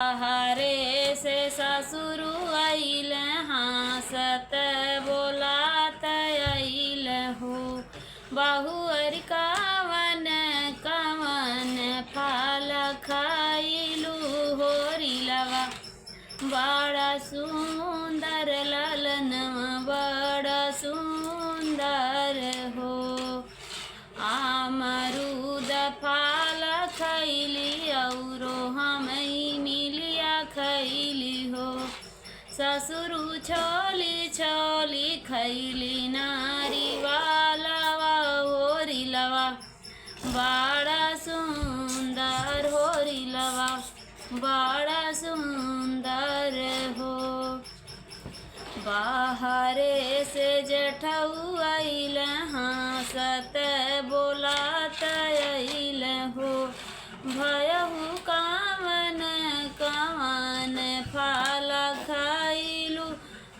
हरे से ससुर आइल हाँसत बोलात आइल हो। बहुअर कवन कवन फल खाइलू होरिलवा। बड़ा सुंदर ललनवा बड़ा सुंदर हो। अमरूद फल खैली औरो हमई मिलिया खैली हो। ससुरु छोली छोली खैली नारी वाला होरिलवा। बड़ा सुंदर होरिलवा बड़ा सुंदर हो। बाहरे से जेठऊ आइल हाँसत बोलात आइल हो। भयहु कवन कवन फल खाइलू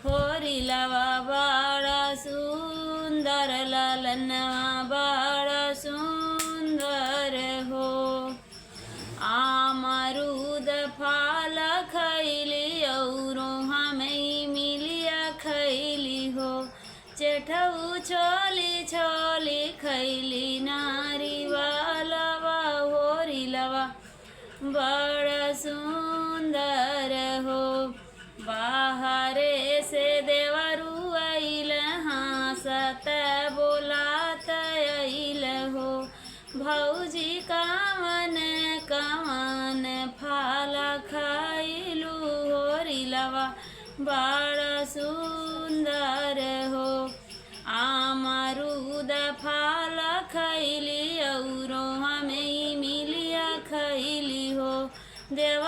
होरिलवा। बड़ा सुंदर ललनवा बड़ा सुंदर हो। अमरूद फल खैली औरो हमई मिलिया खैली हो। जेठऊ छोली छोली खैली नारी वाला होरिलवा। बड़ा सुंदर हो। बाहरे से देवरू आइल हाँसत बोलात आइल हो। भौजी कवन कवन फल खाइलू होरिलवा। बड़ा सुंदर हो। अमरूद फल खैली औरो हमई मिलिया खैली हो। देवर